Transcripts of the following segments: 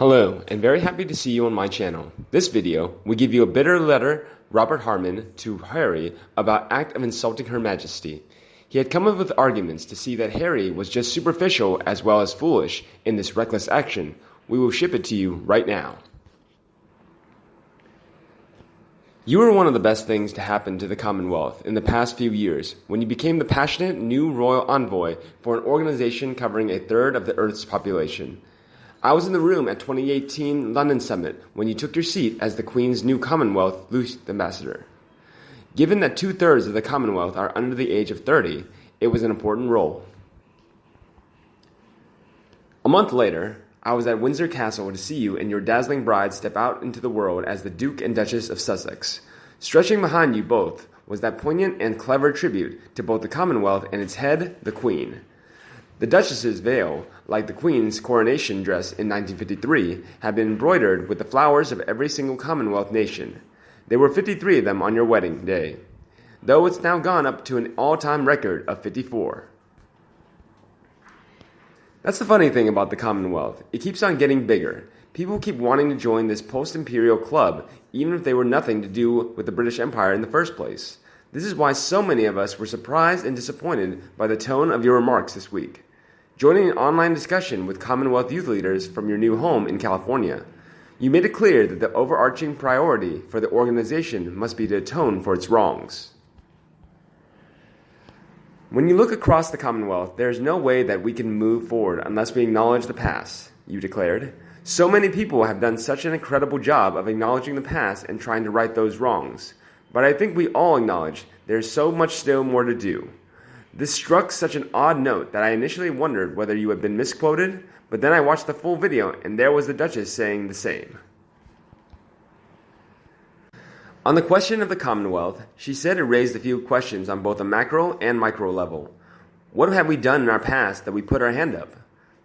Hello, and very happy to see you on my channel. This video will give you a bitter letter Robert Hardman to Harry about act of insulting Her Majesty. He had come up with arguments to see that Harry was just superficial as well as foolish in this reckless action. We will ship it to you right now. You were one of the best things to happen to the Commonwealth in the past few years when you became the passionate new royal envoy for an organization covering a third of the Earth's population. I was in the room at 2018 London Summit when you took your seat as the Queen's new Commonwealth Youth Ambassador. Given that 2/3 of the Commonwealth are under the age of 30, it was an important role. A month later, I was at Windsor Castle to see you and your dazzling bride step out into the world as the Duke and Duchess of Sussex. Stretching behind you both was that poignant and clever tribute to both the Commonwealth and its head, the Queen. The Duchess's veil, like the Queen's coronation dress in 1953, had been embroidered with the flowers of every single Commonwealth nation. There were 53 of them on your wedding day, though it's now gone up to an all-time record of 54. That's the funny thing about the Commonwealth. It keeps on getting bigger. People keep wanting to join this post-imperial club, even if they were nothing to do with the British Empire in the first place. This is why so many of us were surprised and disappointed by the tone of your remarks this week. Joining an online discussion with Commonwealth youth leaders from your new home in California, you made it clear that the overarching priority for the organization must be to atone for its wrongs. When you look across the Commonwealth, there is no way that we can move forward unless we acknowledge the past, you declared. So many people have done such an incredible job of acknowledging the past and trying to right those wrongs. But I think we all acknowledge there is so much still more to do. This struck such an odd note that I initially wondered whether you had been misquoted, but then I watched the full video and there was the Duchess saying the same. On the question of the Commonwealth, she said it raised a few questions on both a macro and micro level. What have we done in our past that we put our hand up?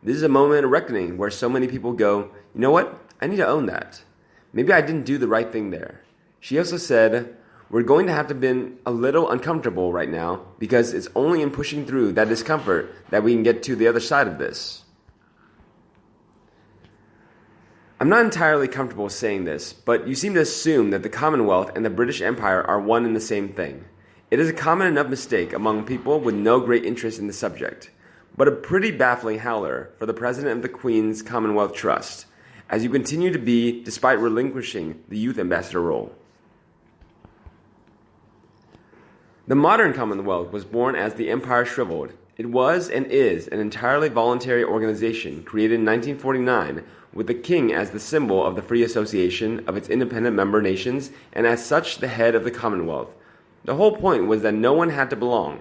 This is a moment of reckoning where so many people go, you know what, I need to own that. Maybe I didn't do the right thing there. She also said, we're going to have to be a little uncomfortable right now because it's only in pushing through that discomfort that we can get to the other side of this. I'm not entirely comfortable saying this, but you seem to assume that the Commonwealth and the British Empire are one and the same thing. It is a common enough mistake among people with no great interest in the subject, but a pretty baffling howler for the President of the Queen's Commonwealth Trust, as you continue to be despite relinquishing the Youth Ambassador role. The modern Commonwealth was born as the Empire shriveled. It was and is an entirely voluntary organization created in 1949 with the King as the symbol of the free association of its independent member nations and as such the head of the Commonwealth. The whole point was that no one had to belong.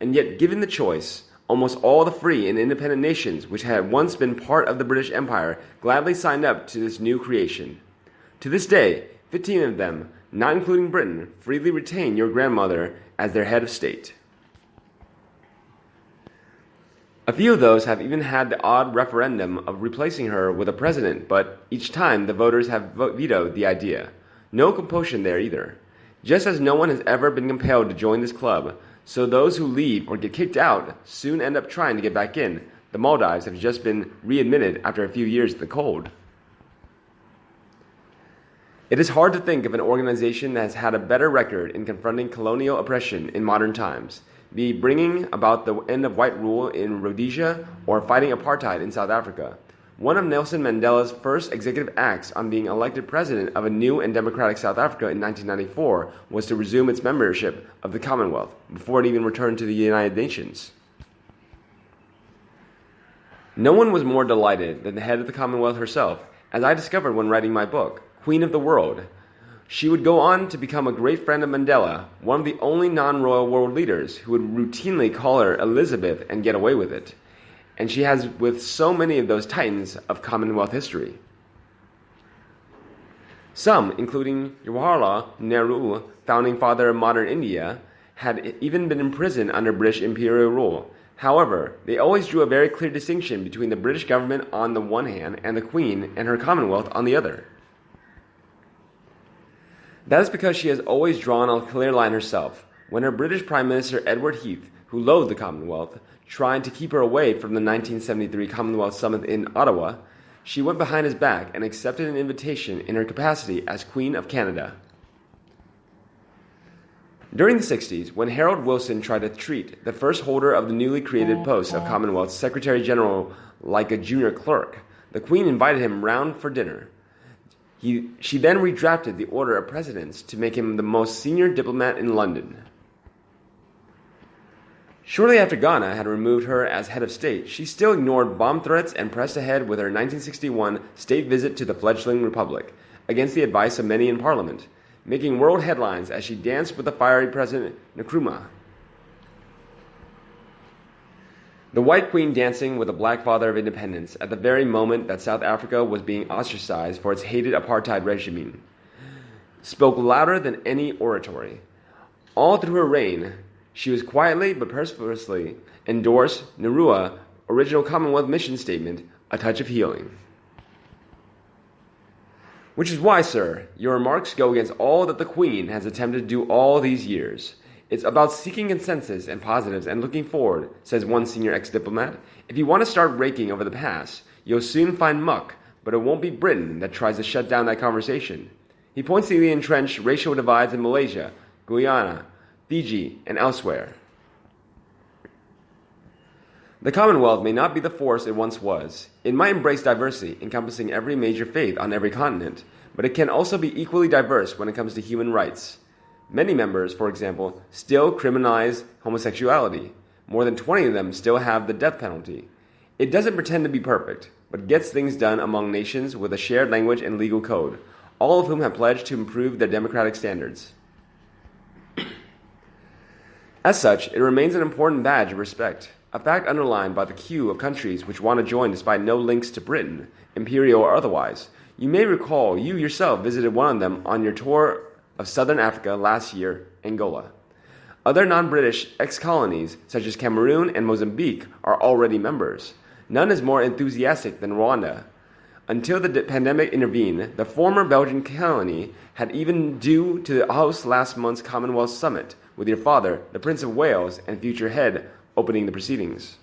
And yet, given the choice, almost all the free and independent nations which had once been part of the British Empire gladly signed up to this new creation. To this day, 15 of them, not including Britain, freely retain your grandmother as their head of state. A few of those have even had the odd referendum of replacing her with a president, but each time the voters have vetoed the idea. No compulsion there either. Just as no one has ever been compelled to join this club, so those who leave or get kicked out soon end up trying to get back in. The Maldives have just been readmitted after a few years in the cold. It is hard to think of an organization that has had a better record in confronting colonial oppression in modern times, be bringing about the end of white rule in Rhodesia or fighting apartheid in South Africa. One of Nelson Mandela's first executive acts on being elected president of a new and democratic South Africa in 1994 was to resume its membership of the Commonwealth before it even returned to the United Nations. No one was more delighted than the head of the Commonwealth herself, as I discovered when writing my book, Queen of the World. She would go on to become a great friend of Mandela, one of the only non-royal world leaders who would routinely call her Elizabeth and get away with it. And she has with so many of those titans of Commonwealth history. Some, including Jawaharlal Nehru, founding father of modern India, had even been imprisoned under British imperial rule. However, they always drew a very clear distinction between the British government on the one hand and the Queen and her Commonwealth on the other. That is because she has always drawn a clear line herself. When her British Prime Minister Edward Heath, who loathed the Commonwealth, tried to keep her away from the 1973 Commonwealth Summit in Ottawa, she went behind his back and accepted an invitation in her capacity as Queen of Canada. During the 60s, when Harold Wilson tried to treat the first holder of the newly created post of Commonwealth Secretary General like a junior clerk, the Queen invited him round for dinner. She then redrafted the Order of Presidents to make him the most senior diplomat in London. Shortly after Ghana had removed her as head of state, she still ignored bomb threats and pressed ahead with her 1961 state visit to the fledgling republic, against the advice of many in Parliament, making world headlines as she danced with the fiery President Nkrumah. The White Queen dancing with the Black Father of Independence at the very moment that South Africa was being ostracized for its hated apartheid regime spoke louder than any oratory. All through her reign, she was quietly but persuasively endorsed Nehru's original Commonwealth mission statement, "A touch of healing." Which is why, sir, your remarks go against all that the Queen has attempted to do all these years. It's about seeking consensus and positives and looking forward, says one senior ex-diplomat. If you want to start raking over the past, you'll soon find muck, but it won't be Britain that tries to shut down that conversation. He points to the entrenched racial divides in Malaysia, Guyana, Fiji, and elsewhere. The Commonwealth may not be the force it once was. It might embrace diversity, encompassing every major faith on every continent, but it can also be equally diverse when it comes to human rights. Many members, for example, still criminalize homosexuality. More than 20 of them still have the death penalty. It doesn't pretend to be perfect, but gets things done among nations with a shared language and legal code, all of whom have pledged to improve their democratic standards. As such, it remains an important badge of respect, a fact underlined by the queue of countries which want to join despite no links to Britain, imperial or otherwise. You may recall you yourself visited one of them on your tour of southern Africa last year, Angola. Other non-British ex-colonies, such as Cameroon and Mozambique, are already members. None is more enthusiastic than Rwanda. Until the pandemic intervened, the former Belgian colony had even due to host last month's Commonwealth Summit, with your father, the Prince of Wales, and future head opening the proceedings.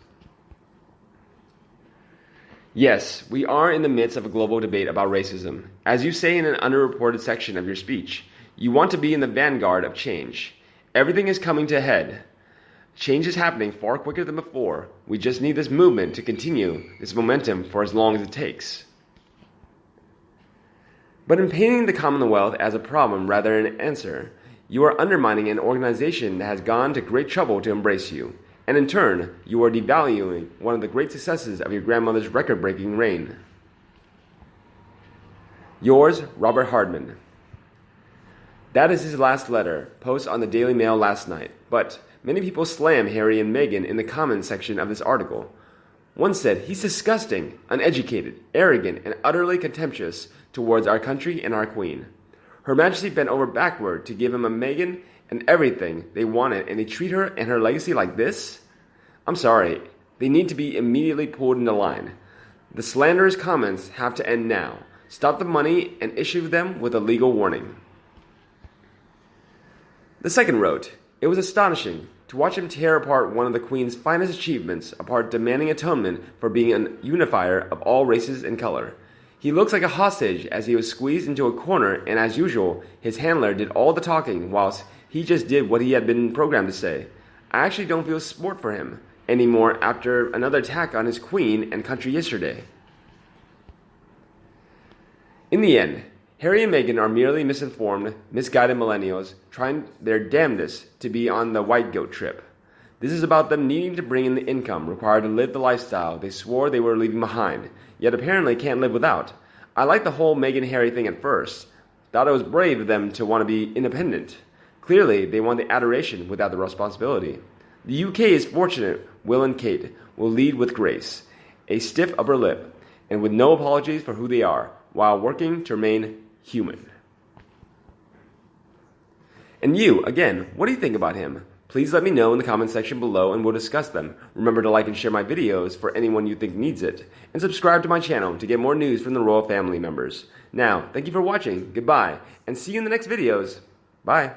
Yes, we are in the midst of a global debate about racism. As you say in an underreported section of your speech, you want to be in the vanguard of change. Everything is coming to a head. Change is happening far quicker than before. We just need this movement to continue this momentum for as long as it takes. But in painting the Commonwealth as a problem rather than an answer, you are undermining an organization that has gone to great trouble to embrace you. And in turn, you are devaluing one of the great successes of your grandmother's record-breaking reign. Yours, Robert Hardman. That is his last letter, posted on the Daily Mail last night. But many people slam Harry and Meghan in the comments section of this article. One said, he's disgusting, uneducated, arrogant, and utterly contemptuous towards our country and our Queen. Her Majesty bent over backward to give him a Meghan and everything they wanted, and they treat her and her legacy like this? I'm sorry, they need to be immediately pulled into line. The slanderous comments have to end now. Stop the money and issue them with a legal warning. The second wrote, it was astonishing to watch him tear apart one of the Queen's finest achievements, apart demanding atonement for being an unifier of all races and color. He looks like a hostage as he was squeezed into a corner, and as usual, his handler did all the talking whilst he just did what he had been programmed to say. I actually don't feel sport for him anymore after another attack on his Queen and country yesterday. In the end, Harry and Meghan are merely misinformed, misguided millennials trying their damnedest to be on the white goat trip. This is about them needing to bring in the income required to live the lifestyle they swore they were leaving behind, yet apparently can't live without. I liked the whole Meghan-Harry thing at first. Thought it was brave of them to want to be independent. Clearly, they want the adoration without the responsibility. The UK is fortunate Will and Kate will lead with grace, a stiff upper lip, and with no apologies for who they are, while working to remain human. And you, again, what do you think about him? Please let me know in the comment section below and we'll discuss them. Remember to like and share my videos for anyone you think needs it. And subscribe to my channel to get more news from the royal family members. Now, thank you for watching, goodbye, and see you in the next videos. Bye.